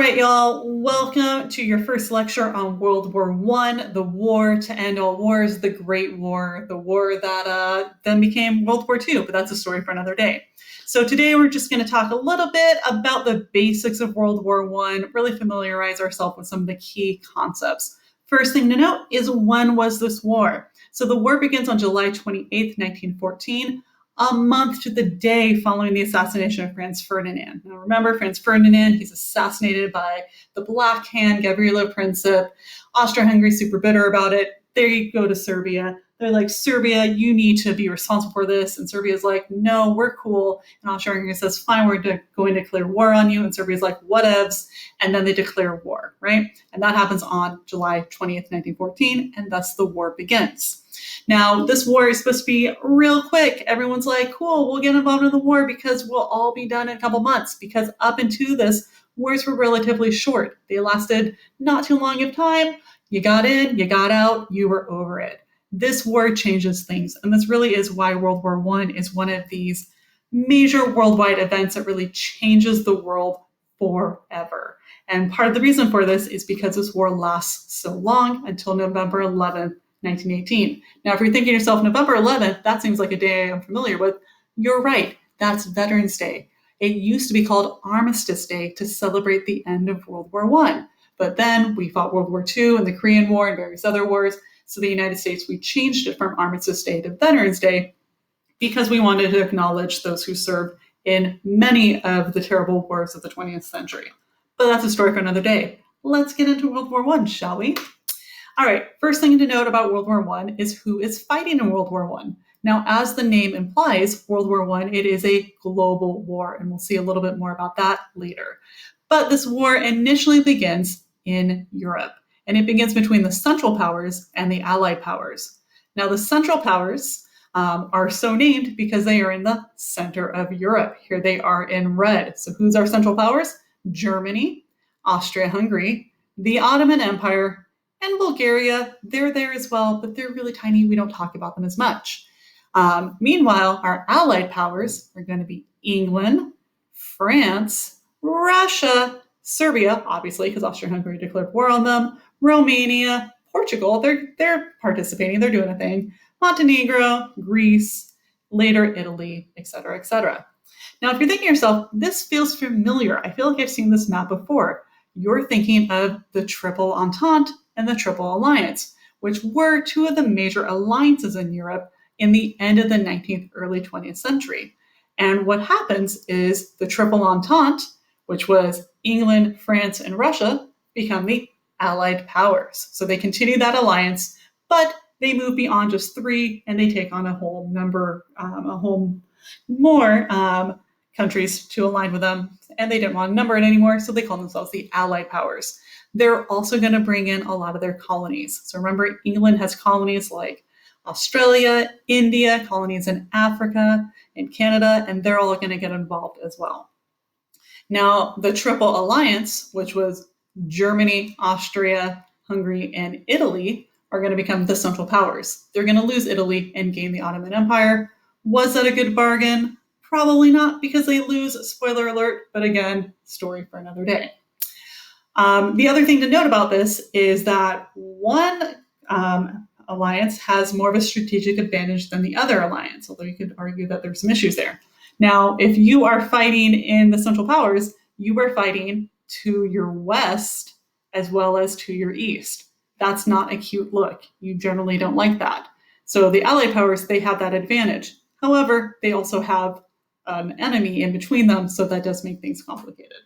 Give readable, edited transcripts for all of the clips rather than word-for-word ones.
right, y'all, welcome to your first lecture on World War I, the war to end all wars, the Great War, the war that then became World War II, but that's a story for another day. So today we're just going to talk a little bit about the basics of World War I, really familiarize ourselves with some of the key concepts. First thing to note is, when was this war? So the war begins on July 28th, 1914, a month to the day following the assassination of Franz Ferdinand. Now remember, Franz Ferdinand, he's assassinated by the Black Hand, Gavrilo Princip. Austria-Hungary's super bitter about it. They go to Serbia. They're like, Serbia, you need to be responsible for this. And Serbia's like, no, we're cool. And Austria-Hungary says, fine, we're going to declare war on you. And Serbia's like, whatevs. And then they declare war, right? And that happens on July 20th, 1914. And thus the war begins. Now, this war is supposed to be real quick. Everyone's like, cool, we'll get involved in the war because we'll all be done in a couple months. Because up into this, wars were relatively short. They lasted not too long of time. You got in, you got out, you were over it. This war changes things. And this really is why World War I is one of these major worldwide events that really changes the world forever. And part of the reason for this is because this war lasts so long, until November 11th, 1918. Now, if you're thinking to yourself, November 11th, that seems like a day I'm familiar with. You're right. That's Veterans Day. It used to be called Armistice Day to celebrate the end of World War I. But then we fought World War II and the Korean War and various other wars. So the United States, we changed it from Armistice Day to Veterans Day because we wanted to acknowledge those who served in many of the terrible wars of the 20th century. But that's a story for another day. Let's get into World War I, shall we? All right, first thing to note about World War I is who is fighting in World War I. Now, as the name implies, World War I, it is a global war, and we'll see a little bit more about that later. But this war initially begins in Europe, and it begins between the Central Powers and the Allied Powers. Now, the Central Powers are so named because they are in the center of Europe. Here they are in red. So who's our Central Powers? Germany, Austria-Hungary, the Ottoman Empire, and Bulgaria. They're there as well, but they're really tiny. We don't talk about them as much. Meanwhile, our Allied powers are going to be England, France, Russia, Serbia, obviously, because Austria-Hungary declared war on them, Romania, Portugal, they're participating, they're doing a thing, Montenegro, Greece, later Italy, etc., etc. Now, if you're thinking to yourself, this feels familiar, I feel like I've seen this map before, you're thinking of the Triple Entente and the Triple Alliance, which were two of the major alliances in Europe in the end of the 19th, early 20th century. And what happens is the Triple Entente, which was England, France, and Russia, become the Allied powers. So they continue that alliance, but they move beyond just three, and they take on a whole more countries to align with them, and they didn't want to number it anymore, so they call themselves the Allied powers. They're also going to bring in a lot of their colonies. So remember, England has colonies like Australia, India, colonies in Africa, and Canada, and they're all going to get involved as well. Now, the Triple Alliance, which was Germany, Austria, Hungary, and Italy, are going to become the Central Powers. They're going to lose Italy and gain the Ottoman Empire. Was that a good bargain? Probably not, because they lose, spoiler alert, but again, story for another day. The other thing to note about this is that one alliance has more of a strategic advantage than the other alliance, although you could argue that there's some issues there. Now, if you are fighting in the Central Powers, you are fighting to your west as well as to your east. That's not a cute look. You generally don't like that. So the Allied powers, they have that advantage. However, they also have an enemy in between them, so that does make things complicated.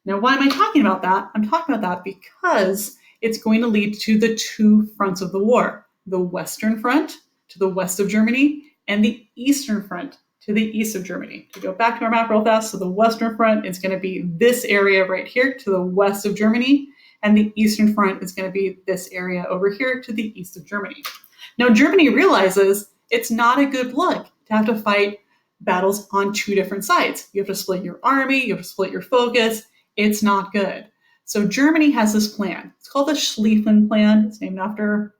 Now, why am I talking about that? I'm talking about that because it's going to lead to the two fronts of the war. The Western Front to the west of Germany, and the Eastern Front to the east of Germany. To go back to our map real fast, so the Western Front is going to be this area right here to the west of Germany, and the Eastern Front is going to be this area over here to the east of Germany. Now, Germany realizes it's not a good look to have to fight battles on two different sides. You have to split your army, you have to split your focus. It's not good. So Germany has this plan. It's called the Schlieffen Plan. It's named after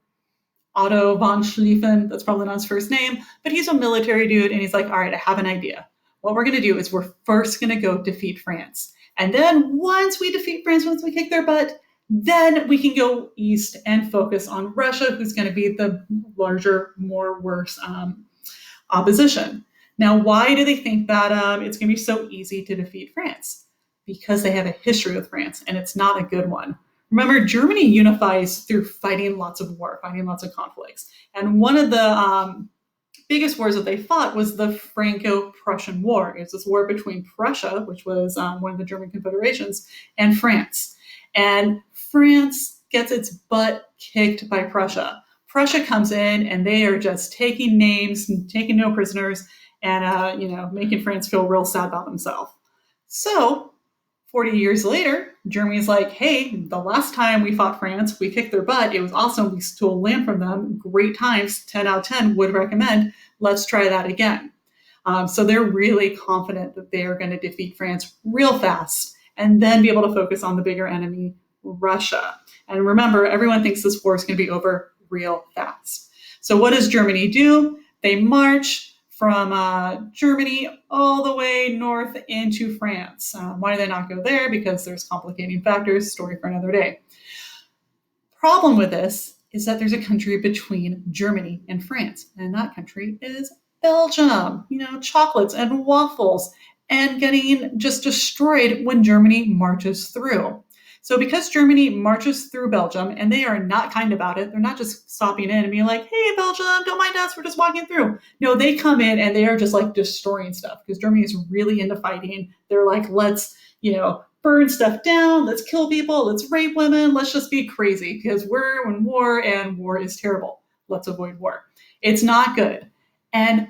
Otto von Schlieffen. That's probably not his first name, but he's a military dude, and he's like, all right, I have an idea. What we're going to do is we're first going to go defeat France. And then once we defeat France, once we kick their butt, then we can go east and focus on Russia, who's going to be the larger, more worse opposition. Now, why do they think that it's going to be so easy to defeat France? Because they have a history with France, and it's not a good one. Remember, Germany unifies through fighting lots of war, fighting lots of conflicts. And one of the biggest wars that they fought was the Franco-Prussian War. It was this war between Prussia, which was one of the German confederations, and France. And France gets its butt kicked by Prussia. Prussia comes in, and they are just taking names, and taking no prisoners, and making France feel real sad about themselves. So 40 years later, Germany's like, hey, the last time we fought France, we kicked their butt. It was awesome. We stole land from them. Great times. 10 out of 10 would recommend. Let's try that again. So they're really confident that they are going to defeat France real fast and then be able to focus on the bigger enemy, Russia. And remember, everyone thinks this war is going to be over real fast. So what does Germany do? They march from Germany all the way north into France. Why do they not go there? Because there's complicating factors, story for another day. Problem with this is that there's a country between Germany and France, and that country is Belgium. Chocolates and waffles, and getting just destroyed when Germany marches through. So because Germany marches through Belgium, and they are not kind about it, they're not just stopping in and being like, hey, Belgium, don't mind us, we're just walking through. No, they come in and they are just like destroying stuff because Germany is really into fighting. They're like, let's, burn stuff down, let's kill people, let's rape women, let's just be crazy because we're in war and war is terrible. Let's avoid war. It's not good. And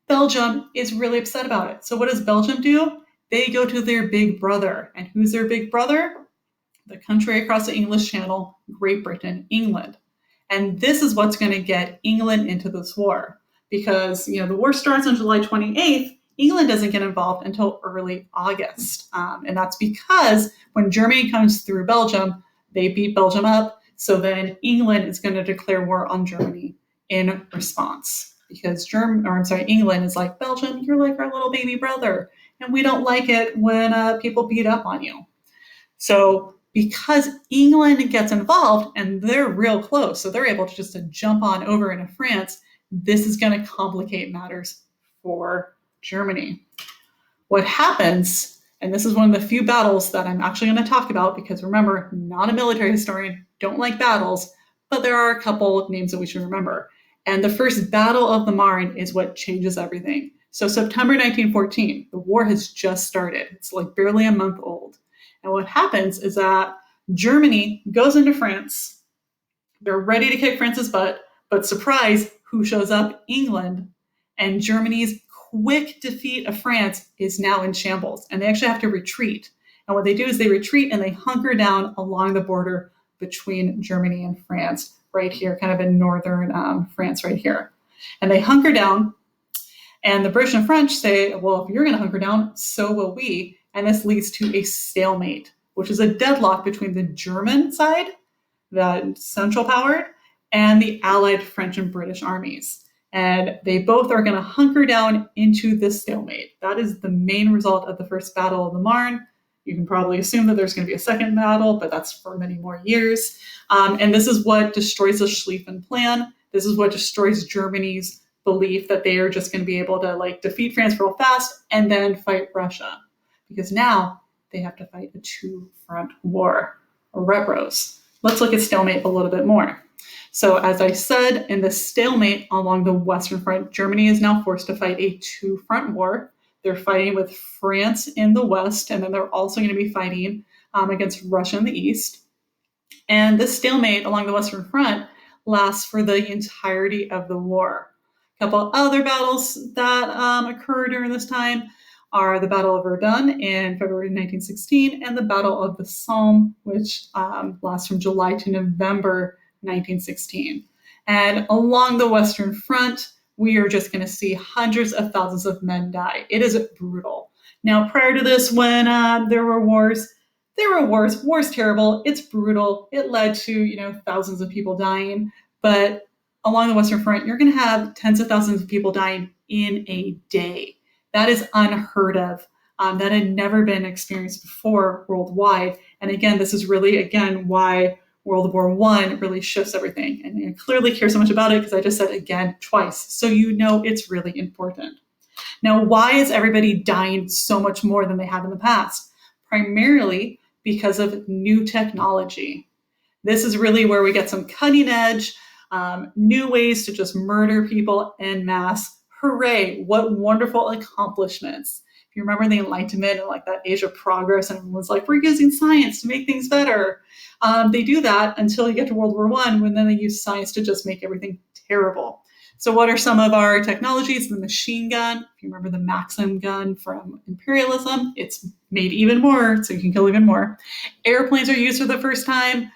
Belgium is really upset about it. So what does Belgium do? They go to their big brother. And who's their big brother? The country across the English Channel, Great Britain, England. And this is what's going to get England into this war. Because, the war starts on July 28th, England doesn't get involved until early August. And that's because when Germany comes through Belgium, they beat Belgium up. So then England is going to declare war on Germany in response. Because England is like, Belgium, you're like our little baby brother. And we don't like it when people beat up on you. So because England gets involved and they're real close, so they're able to just jump on over into France, this is going to complicate matters for Germany. What happens, and this is one of the few battles that I'm actually going to talk about because remember, not a military historian, don't like battles, but there are a couple of names that we should remember. And the first Battle of the Marne is what changes everything. So September 1914, the war has just started. It's like barely a month old. And what happens is that Germany goes into France. They're ready to kick France's butt, but surprise, who shows up? England. And Germany's quick defeat of France is now in shambles. And they actually have to retreat. And what they do is they retreat and they hunker down along the border between Germany and France, right here, kind of in northern France right here. And they hunker down. And the British and French say, well, if you're going to hunker down, so will we. And this leads to a stalemate, which is a deadlock between the German side, the central powered, and the Allied French and British armies. And they both are going to hunker down into this stalemate. That is the main result of the first Battle of the Marne. You can probably assume that there's going to be a second battle, but that's for many more years. And this is what destroys the Schlieffen Plan. This is what destroys Germany's belief that they are just going to be able to defeat France real fast and then fight Russia. Because now they have to fight a two-front war, or retros. Let's look at stalemate a little bit more. So as I said, in the stalemate along the Western Front, Germany is now forced to fight a two-front war. They're fighting with France in the west, and then they're also going to be fighting against Russia in the east. And this stalemate along the Western Front lasts for the entirety of the war. A couple other battles that occur during this time are the Battle of Verdun in February 1916 and the Battle of the Somme, which lasts from July to November 1916. And along the Western Front, we are just going to see hundreds of thousands of men die. It is brutal. Now, prior to this, when there were wars. War's terrible. It's brutal. It led to, thousands of people dying. But along the Western Front, you're going to have tens of thousands of people dying in a day. That is unheard of that had never been experienced before worldwide. And again, this is really, again, why World War I really shifts everything. And I clearly care so much about it because I just said again twice. So you know it's really important. Now, why is everybody dying so much more than they have in the past? Primarily because of new technology. This is really where we get some cutting edge, new ways to just murder people en masse. Hooray, what wonderful accomplishments. If you remember the Enlightenment and like that age of progress, and everyone's like, we're using science to make things better. They do that until you get to World War I, when then they use science to just make everything terrible. So what are some of our technologies? The machine gun. If you remember the Maxim gun from imperialism, it's made even more, so you can kill even more. Airplanes are used for the first time.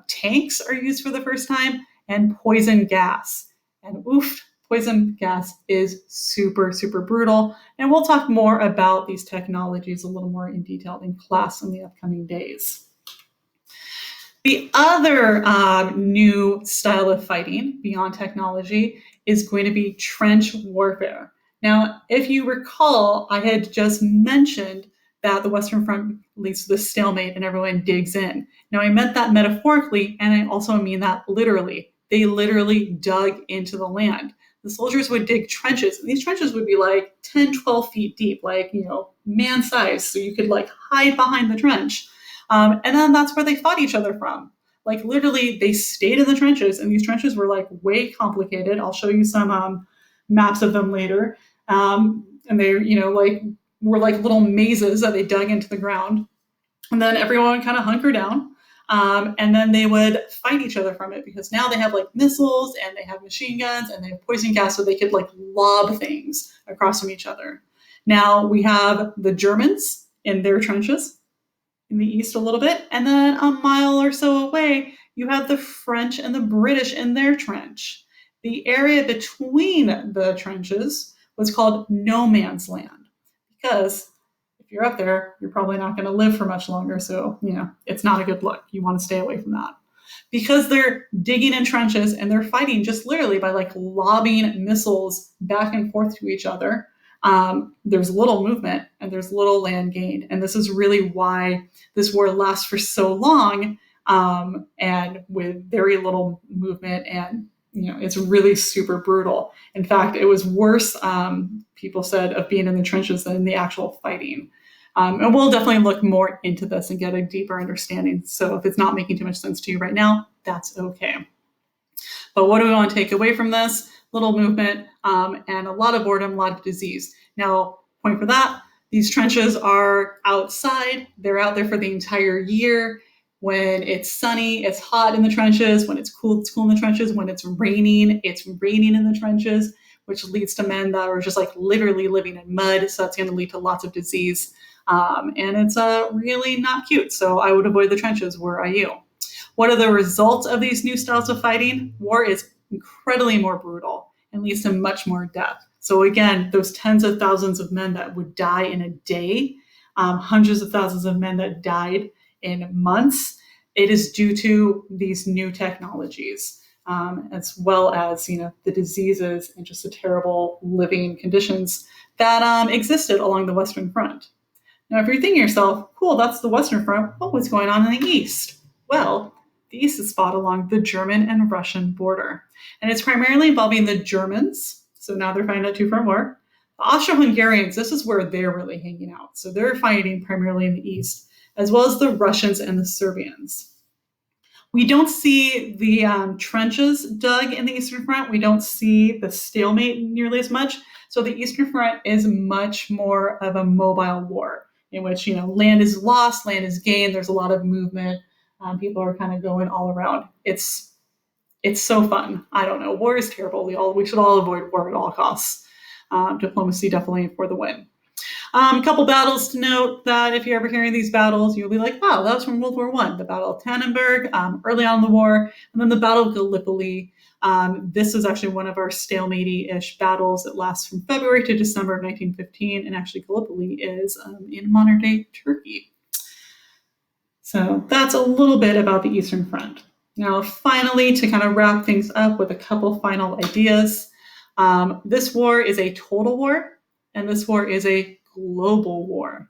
Tanks are used for the first time, and poison gas. And oof, poison gas is super, super brutal. And we'll talk more about these technologies a little more in detail in class in the upcoming days. The other new style of fighting beyond technology is going to be trench warfare. Now, if you recall, I had just mentioned that the Western Front leads to the stalemate and everyone digs in. Now, I meant that metaphorically, and I also mean that literally. They literally dug into the land. The soldiers would dig trenches, and these trenches would be like 10, 12 feet deep, like, man size, so you could like hide behind the trench. And then that's where they fought each other from. Like literally, they stayed in the trenches, and these trenches were like way complicated. I'll show you some maps of them later. And they, were like little mazes that they dug into the ground. And then everyone would kind of hunker down. And then they would fight each other from it, because now they have like missiles and they have machine guns and they have poison gas, so they could like lob things across from each other. Now we have the Germans in their trenches in the east a little bit, and then a mile or so away, you have the French and the British in their trench. The area between the trenches was called no man's land, because if you're up there, you're probably not going to live for much longer. So, it's not a good look. You want to stay away from that. Because they're digging in trenches and they're fighting just literally by like lobbing missiles back and forth to each other. There's little movement and there's little land gained. And this is really why this war lasts for so long, and with very little movement, and it's really super brutal. In fact, it was worse, people said, of being in the trenches than the actual fighting. And we'll definitely look more into this and get a deeper understanding. So if it's not making too much sense to you right now, that's okay. But what do we want to take away from this? Little movement, and a lot of boredom, a lot of disease. Now, point for that, these trenches are outside. They're out there for the entire year. When it's sunny, it's hot in the trenches. When it's cool in the trenches. When it's raining in the trenches, which leads to men that are just like literally living in mud. So that's going to lead to lots of disease. And it's really not cute. So I would avoid the trenches were I you. What are the results of these new styles of fighting? War is incredibly more brutal and leads to much more death. So again, those tens of thousands of men that would die in a day, hundreds of thousands of men that died in months, it is due to these new technologies, as well as the diseases and just the terrible living conditions that existed along the Western Front. Now, if you're thinking to yourself, cool, that's the Western Front, what was going on in the East? Well, the East is fought along the German and Russian border. And it's primarily involving the Germans. So now they're fighting a two-front war. The Austro-Hungarians, this is where they're really hanging out. So they're fighting primarily in the East, as well as the Russians and the Serbians. We don't see the trenches dug in the Eastern Front. We don't see the stalemate nearly as much. So the Eastern Front is much more of a mobile war, in which land is lost, land is gained. There's a lot of movement. People are kind of going all around. It's so fun. I don't know. War is terrible. We should all avoid war at all costs. Diplomacy definitely for the win. A couple battles to note that if you're ever hearing these battles, you'll be like, wow, that was from World War I. The Battle of Tannenberg, early on in the war, and then the Battle of Gallipoli. This is actually one of our stalemate-ish battles. It lasts from February to December of 1915, and actually Gallipoli is in modern-day Turkey. So that's a little bit about the Eastern Front. Now, finally, to kind of wrap things up with a couple final ideas, this war is a total war, and this war is a global war.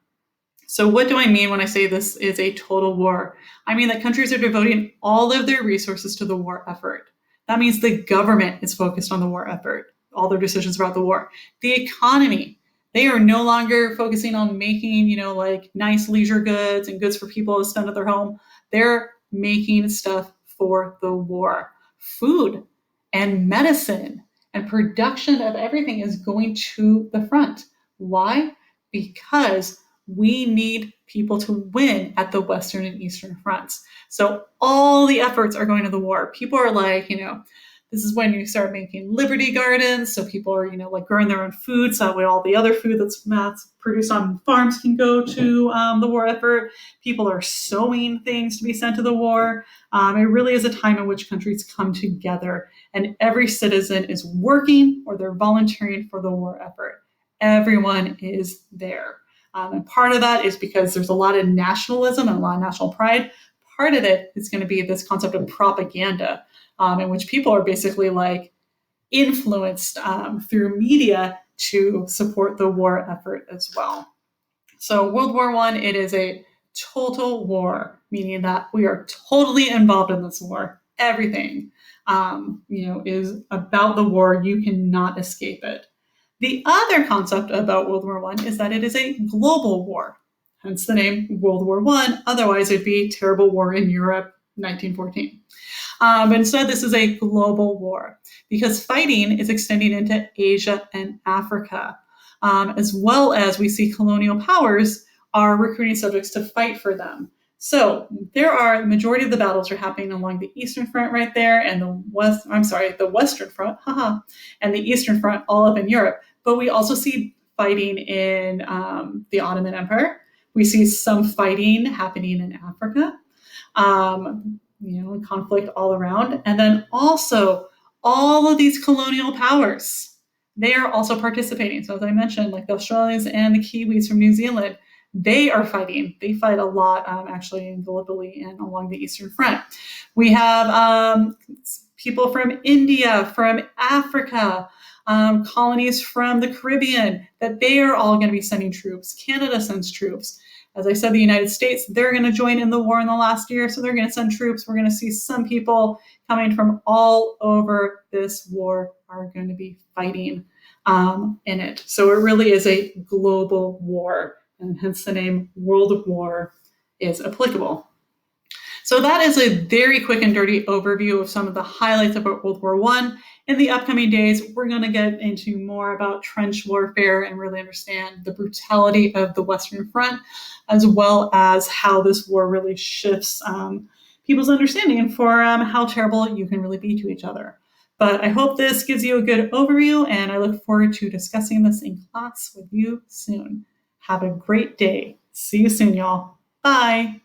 So what do I mean when I say this is a total war? I mean that countries are devoting all of their resources to the war effort. That means the government is focused on the war effort, all their decisions about the war. The economy, they are no longer focusing on making, like nice leisure goods and goods for people to spend at their home. They're making stuff for the war. Food and medicine and production of everything is going to the front. Why? Because we need people to win at the Western and Eastern fronts. So all the efforts are going to the war. People are like, this is when you start making Liberty Gardens. So people are, like growing their own food. So that way all the other food that's produced on farms can go to the war effort. People are sowing things to be sent to the war. It really is a time in which countries come together and every citizen is working or they're volunteering for the war effort. Everyone is there. And part of that is because there's a lot of nationalism and a lot of national pride. Part of it is going to be this concept of propaganda, in which people are basically like influenced through media to support the war effort as well. So World War I, it is a total war, meaning that we are totally involved in this war. Everything, is about the war. You cannot escape it. The other concept about World War I is that it is a global war, hence the name World War I. Otherwise, it'd be terrible war in Europe, 1914. Instead, this is a global war because fighting is extending into Asia and Africa, as well as we see colonial powers are recruiting subjects to fight for them. So the majority of the battles are happening along the Eastern Front right there and the Western Front, and the Eastern Front all up in Europe. But we also see fighting in the Ottoman Empire. We see some fighting happening in Africa, conflict all around. And then also all of these colonial powers, they are also participating. So as I mentioned, like the Australians and the Kiwis from New Zealand, they are fighting. They fight a lot, actually, in Gallipoli and along the Eastern Front. We have people from India, from Africa, colonies from the Caribbean, that they are all going to be sending troops. Canada sends troops. As I said, the United States, they're going to join in the war in the last year, so they're going to send troops. We're going to see some people coming from all over this war are going to be fighting in it. So it really is a global war, and hence the name World War is applicable. So that is a very quick and dirty overview of some of the highlights about World War I. In the upcoming days, we're going to get into more about trench warfare and really understand the brutality of the Western Front, as well as how this war really shifts people's understanding for how terrible you can really be to each other. But I hope this gives you a good overview, and I look forward to discussing this in class with you soon. Have a great day. See you soon, y'all. Bye.